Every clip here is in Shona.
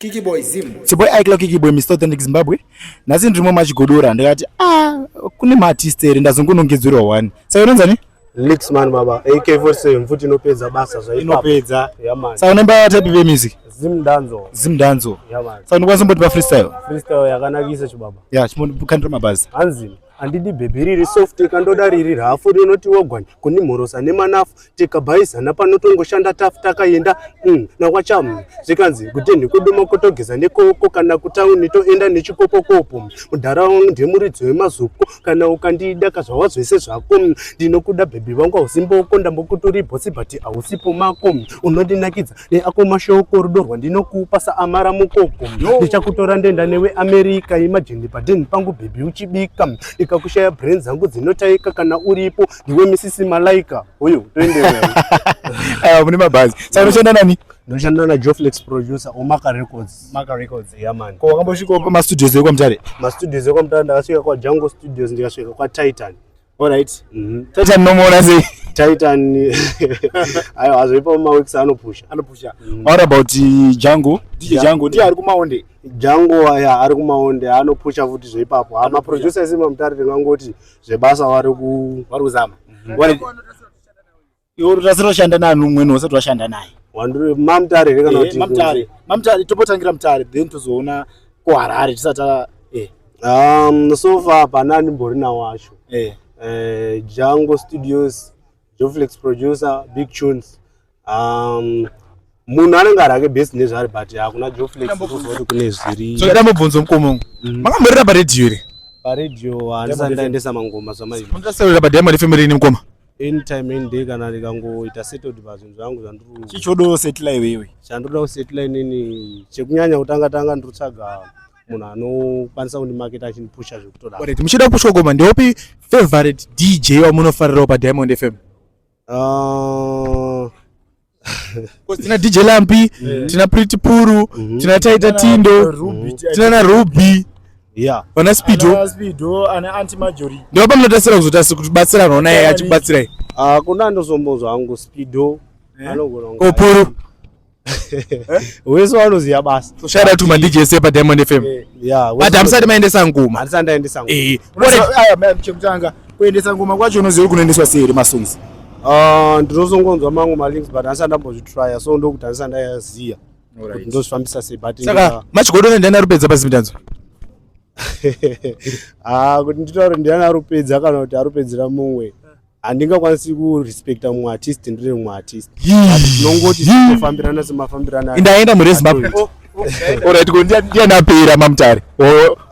Kiki Boy Zimbo. Chiboy aikla Kiki Boy Mr. Authentic Zimbabwe. Nasi ndimo machigodora ndikati kune maartist ere ndazongonongedzerwa one. Saka unonzani? Lixman baba AK47 futhi inopedza basa inopedza. Yeah man. Saka unomba type of music? Zimdanzo. Yeah man. Saka ndikwanisa mboti pa freestyle. Freestyle yakanakisa chibaba. Yeah, chimukandira mabhazi. Anzima. Andidi baby riri soft kandoda riri rafu rinoti wogwani kuni mhorosa nemanafu tikabhaizana panotongoshanda tafu takaenda nakwachamu zvikanzi kuteni kuduma kutogeza nekoko kana kutauni toenda nechikopokopo mudharaunda ndemuridzo wemazuko kana ukandida kazvawa zvese zvako ndinokuda bhebi vangu hausimboko ndambokutori bhosi bhati hausipo mako unondinakidza neako mashoko rudo rwandinokupa saamara mukoko ndichakutora ndenda newe America imagine padeni pangu bhebi uchibika kushaya brains zangu dzinotaika kana uripo ndiwe misisi malaika uyu toendewe mune mabhazi. Saka unoshanda nani? Ndoshanda na Joflex producer Omaka Records. Yeah man. Ko wakambosvika kwa studios ekwa Mutare? Studios ekwa Mutare ndakasvika kwa Jungle Studios ndikasvika kwa Titan. All right. Titan nomuona sei? Titan ayo azoipa weeks anopusha. What about Jungle? DJ Jungle ndiye ari kumaonde. Jungle ari kumaonde anopusha futi zveipapo. Ama producers eMutare ndingangoti zvebasa vari kuzama. Iwo rasinoshanda nani umweni usati washanda naye? Wanduri Mamutare rekana kuti Mamutare topotangira Mutare then tozoona ko Harare tisati so far banani mborina wacho. Jungle Studios, Joflex producer, Big Tunes. Munhu anenge ari ake business ari but hakuna Joflex kuzoti kune zviri. So ndamubvunza mukomo. Makamborera pa radio ere? Pa radio andisandaendesa mangoma zvamai. Mundaseurira pa Diamond FM rini mukoma? Anytime inde kana ndikangoita settled pazvinhu zvangu zvandiri. Chichodo settle iwewe. Chandoda kusettle inini chekunyanya kutanga ndirutsvaga munhu anokwanisa kundimaketa achinipusha zvekutoda. Alright, muchida kupushwa goma ndeopi favorite DJ wamunofarira pa Diamond FM? Tina DJ Lampi, tina Pretty Puru, tina Taita Tindo, tina na Ruby. Yeah. Wana Speedo ana Anti Majori. Ndio pa munotasira kuzotasi kutibatsira naona yeye achibatsira. Kuna ndozombozo wangu Speedo anogona kunga. Opuru. Weso anoziya basa. So shout out to my DJs pa Diamond FM. Yeah. But amsati maendesa ngoma. Andisandaendesa ngoma. Chekutanga kuendesa ngoma kwacho unoziva kunoendeswa sei masongs. Ndinozongonzwa mangu malinks but asandambozvitrya so ndokuti andisandayaziya. Kuti ndozvifambisa sei but saka machigodona ndiana rupedza paZimdanzo. Kuti nditaure ndiana arupedza kana kuti arupedzera mumwe handingakwanisi kurespecta mumwe artist ndiri mumwe artist tinongoti tinofambirana semafambirana. Ndaenda muRezimbabwe. Alright, ko ndiana apera Mamutare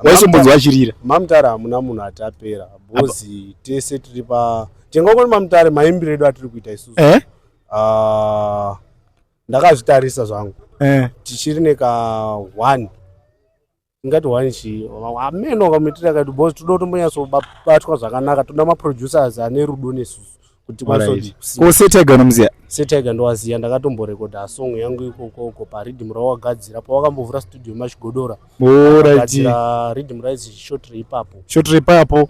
waisombodzwa achirira. Mamutare hamuna munhu atapera bozi tese tiri pa tingongoti Mamutare maimbiro edu atiri kuita isusu ndakazvitarisa zvangu tichiri neka 1 ingati 1 chi ameno kamuitira kati boss toda kutombonyatsobatwa zvakanaka toda maproducers ane rudo nesusu kuti kwasoti ko Setega nomuziya. Setega ndowaziya ndakatomborekodha song yangu ikoko pa Rhythm rawagadzira pawakambovhura studio machigodora. Alright. Gadzira Rhythm Rise short ipapo.